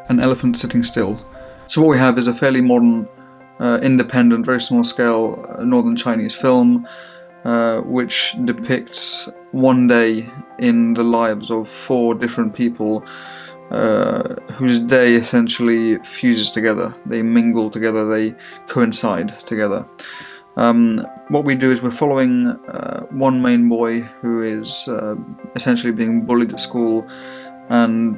An Elephant Sitting Still. So what we have is a fairly modern, independent, very small-scale northern Chinese film which depicts one day in the lives of 4 different people whose day essentially fuses together. They mingle together, they coincide together. What we do is we're following one main boy who is essentially being bullied at school, and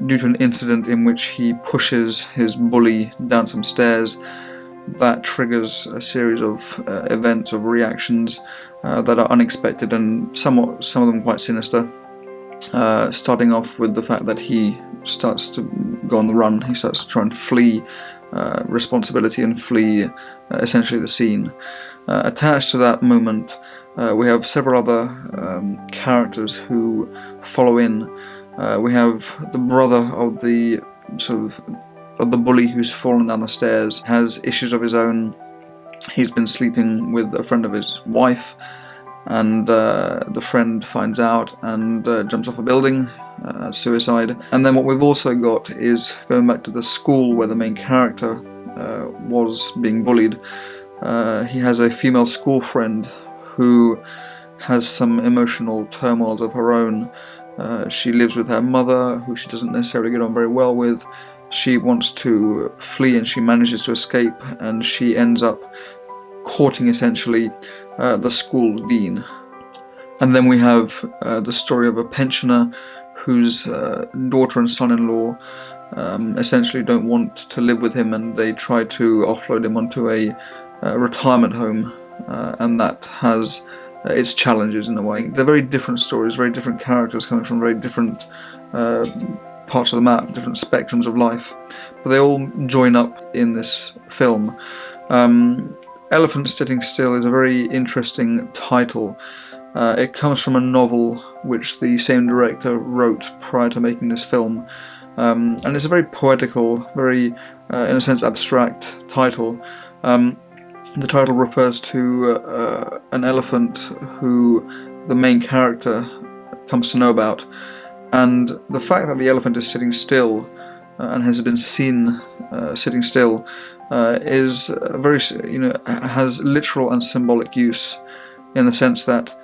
due to an incident in which he pushes his bully down some stairs, that triggers a series of events, of reactions that are unexpected and some of them quite sinister. Starting off with the fact that he starts to go on the run, he starts to try and flee responsibility and flee essentially the scene. Attached to that moment, we have several other characters who follow in. We have the brother of the the bully who's fallen down the stairs, has issues of his own. He's been sleeping with a friend of his wife, and the friend finds out and jumps off a building, suicide. And then what we've also got is, going back to the school where the main character was being bullied, he has a female school friend who has some emotional turmoils of her own. She lives with her mother, who she doesn't necessarily get on very well with. She wants to flee and she manages to escape, and she ends up courting essentially the school dean. And then we have the story of a pensioner whose daughter and son-in-law essentially don't want to live with him, and they try to offload him onto a retirement home, and that has its challenges in a way. They're very different stories, very different characters coming from very different parts of the map, different spectrums of life, but they all join up in this film. Elephant Sitting Still is a very interesting title. It comes from a novel which the same director wrote prior to making this film, and it's a very poetical, very, in a sense, abstract title. The title refers to an elephant who the main character comes to know about, and the fact that the elephant is sitting still and has been seen sitting still is very, has literal and symbolic use, in the sense that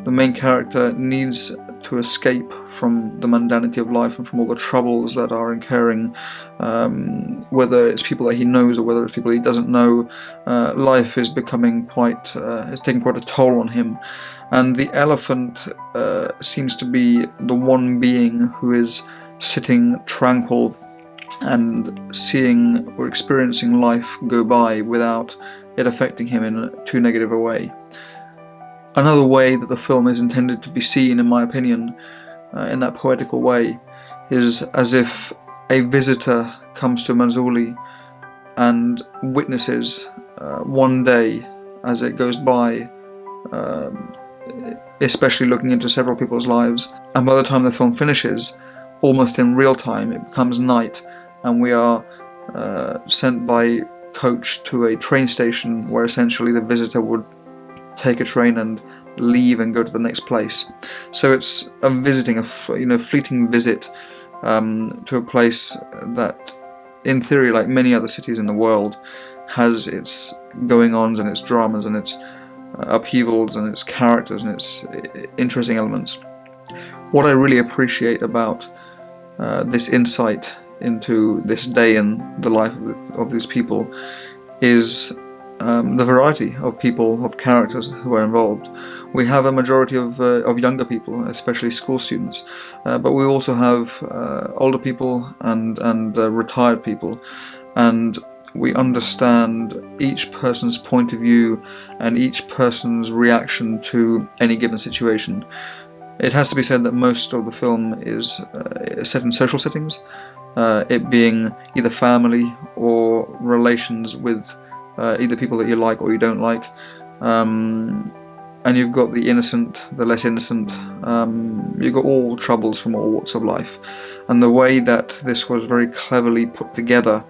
the main character needs to escape from the mundanity of life and from all the troubles that are incurring, whether it's people that he knows or whether it's people he doesn't know. Life is becoming it's taking quite a toll on him, and the elephant seems to be the one being who is sitting tranquil and seeing or experiencing life go by without it affecting him in too negative a way. Another way that the film is intended to be seen, in my opinion, in that poetical way, is as if a visitor comes to a mausoleum and witnesses one day as it goes by, especially looking into several people's lives, and by the time the film finishes, almost in real time, it becomes night, and we are sent by coach to a train station where essentially the visitor would take a train and leave and go to the next place. So it's a fleeting visit to a place that, in theory, like many other cities in the world, has its going-ons and its dramas and its upheavals and its characters and its interesting elements. What I really appreciate about this insight into this day in the life of these people is the variety of people, of characters who are involved. We have a majority of younger people, especially school students, but we also have older people and retired people, and we understand each person's point of view and each person's reaction to any given situation. It has to be said that most of the film is set in social settings, it being either family or relations with either people that you like or you don't like, and you've got the innocent, the less innocent, you've got all troubles from all walks of life, and the way that this was very cleverly put together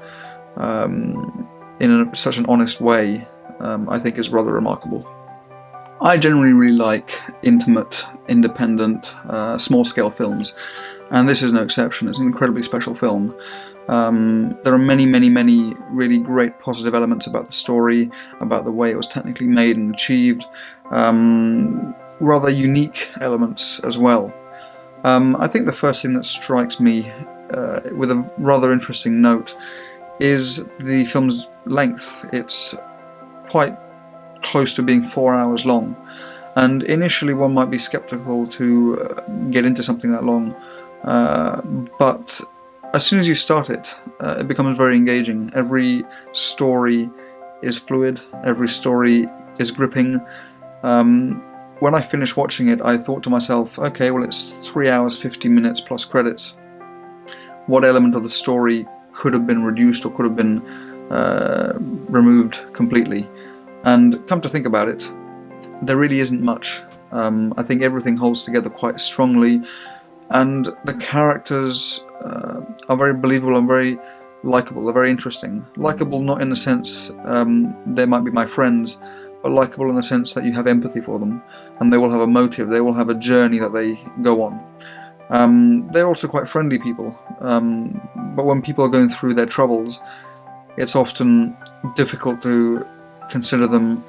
in such an honest way, I think is rather remarkable. I generally really like intimate, independent, small-scale films, and this is no exception. It's an incredibly special film. There are many, many, many really great positive elements about the story, about the way it was technically made and achieved, rather unique elements as well. I think the first thing that strikes me with a rather interesting note is the film's length. It's quite close to being 4 hours long, and initially one might be skeptical to get into something that long, but as soon as you start it, it becomes very engaging. Every story is fluid, every story is gripping. When I finished watching it, I thought to myself, okay, well, it's 3 hours 50 minutes plus credits. What element of the story could have been reduced or could have been removed completely? And come to think about it, there really isn't much. I think everything holds together quite strongly, and the characters are very believable and very likeable. They're very interesting. Likeable not in the sense they might be my friends, but likeable in the sense that you have empathy for them, and they will have a motive, they will have a journey that they go on. They're also quite friendly people, but when people are going through their troubles, it's often difficult to consider them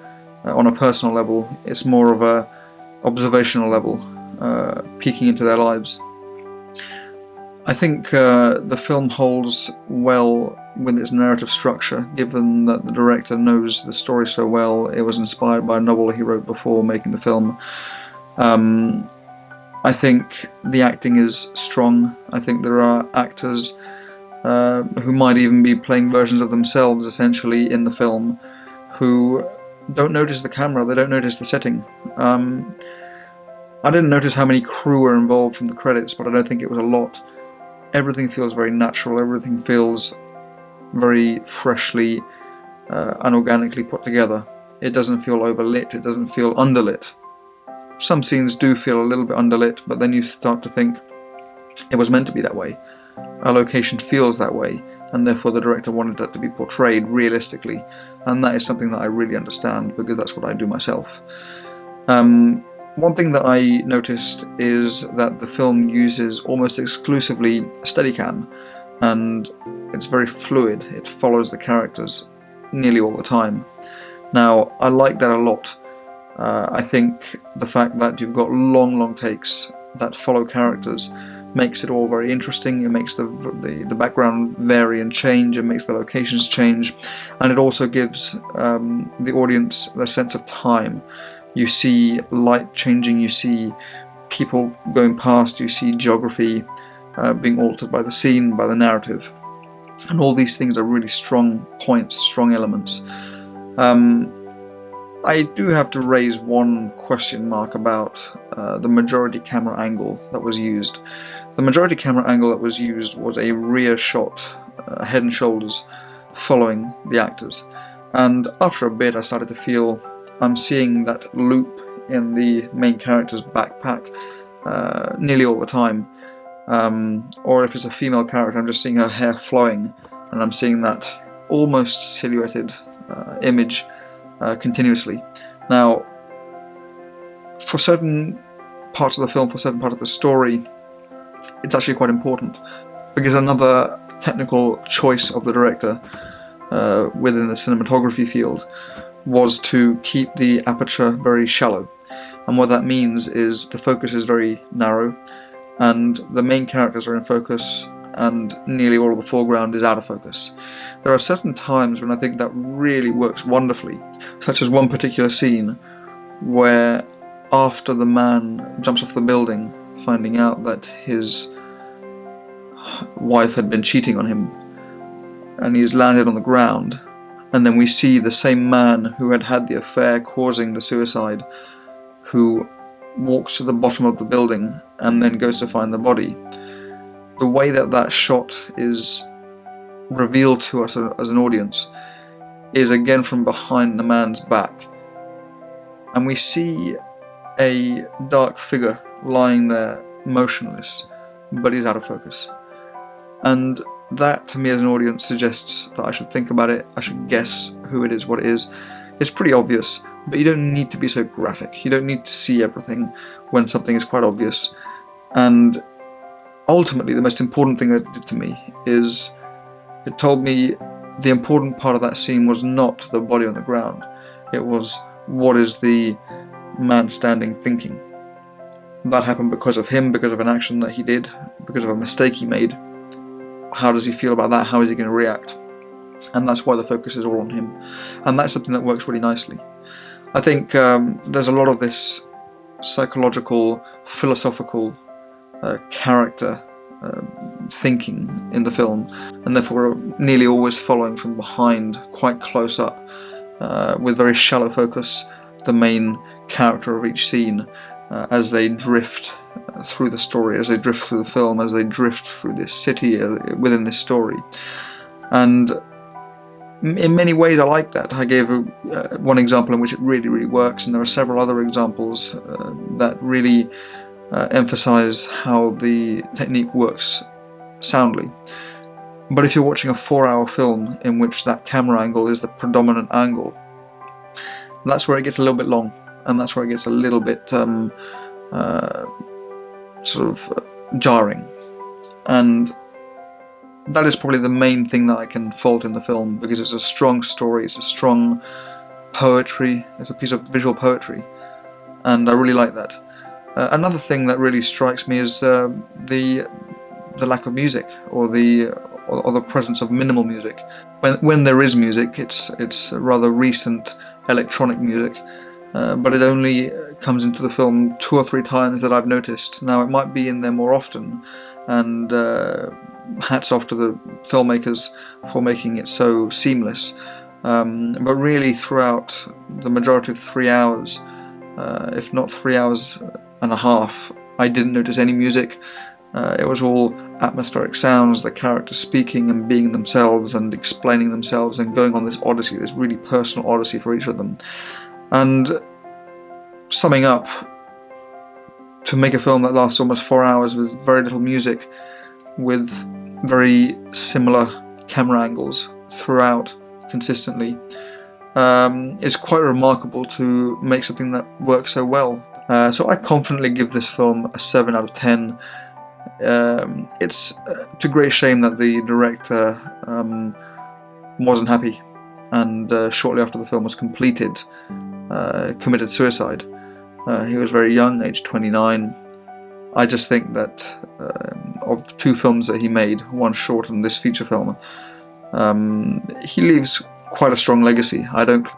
on a personal level. It's more of a observational level, peeking into their lives. I think the film holds well with its narrative structure, given that the director knows the story so well. It was inspired by a novel he wrote before making the film. I think the acting is strong. I think there are actors who might even be playing versions of themselves, essentially, in the film, who don't notice the camera, they don't notice the setting. I didn't notice how many crew were involved from the credits, but I don't think it was a lot. Everything feels very natural, everything feels very freshly and organically put together. It doesn't feel overlit, it doesn't feel underlit. Some scenes do feel a little bit underlit, but then you start to think it was meant to be that way. A location feels that way, and therefore the director wanted that to be portrayed realistically, and that is something that I really understand, because that's what I do myself. One thing that I noticed is that the film uses almost exclusively Steadicam, and it's very fluid. It follows the characters nearly all the time. Now, I like that a lot. I think the fact that you've got long takes that follow characters makes it all very interesting. It makes the background vary and change, it makes the locations change, and it also gives the audience the sense of time. You see light changing, you see people going past, you see geography being altered by the scene, by the narrative. And all these things are really strong points, strong elements. I do have to raise one question mark about the majority camera angle that was used. The majority camera angle that was used was a rear shot, head and shoulders, following the actors. And after a bit I started to feel I'm seeing that loop in the main character's backpack nearly all the time. Or if it's a female character, I'm just seeing her hair flowing, and I'm seeing that almost silhouetted image continuously. Now, for certain parts of the film, for certain part of the story, it's actually quite important, because another technical choice of the director within the cinematography field was to keep the aperture very shallow. And what that means is the focus is very narrow, and the main characters are in focus, and nearly all of the foreground is out of focus. There are certain times when I think that really works wonderfully, such as one particular scene where after the man jumps off the building, finding out that his wife had been cheating on him, and he has landed on the ground, and then we see the same man who had had the affair causing the suicide, who walks to the bottom of the building and then goes to find the body. The way that that shot is revealed to us as an audience is again from behind the man's back, and we see a dark figure lying there motionless, but he's out of focus. And that, to me as an audience, suggests that I should think about it, I should guess who it is, what it is. It's pretty obvious, but you don't need to be so graphic. You don't need to see everything when something is quite obvious. And ultimately, the most important thing that it did to me is it told me the important part of that scene was not the body on the ground. It was, what is the man standing thinking? That happened because of him, because of an action that he did, because of a mistake he made. How does he feel about that? How is he going to react? And that's why the focus is all on him. And that's something that works really nicely. I think there's a lot of this psychological, philosophical character thinking in the film, and therefore we're nearly always following from behind, quite close up, with very shallow focus, the main character of each scene as they drift through the story, as they drift through the film, as they drift through this city within this story. And in many ways I like that. I gave one example in which it really, really works, and there are several other examples that really emphasize how the technique works soundly. But if you're watching a 4-hour film in which that camera angle is the predominant angle, that's where it gets a little bit long, and that's where it gets a little bit jarring. And that is probably the main thing that I can fault in the film, because it's a strong story, it's a strong poetry, it's a piece of visual poetry, and I really like that. Another thing that really strikes me is the lack of music, or the presence of minimal music. When there is music, it's rather recent electronic music, but it only comes into the film 2 or 3 times that I've noticed. Now, it might be in there more often, and hats off to the filmmakers for making it so seamless. But really, throughout the majority of 3 hours, if not 3 hours and a half, I didn't notice any music. It was all atmospheric sounds, the characters speaking and being themselves and explaining themselves and going on this odyssey, this really personal odyssey for each of them. And summing up, to make a film that lasts almost 4 hours with very little music, with very similar camera angles throughout consistently, is quite remarkable to make something that works so well. So I confidently give this film a 7 out of 10. It's a great shame that the director wasn't happy, and shortly after the film was completed, committed suicide. He was very young, aged 29. I just think that of 2 films that he made, one short and this feature film, he leaves quite a strong legacy. I don't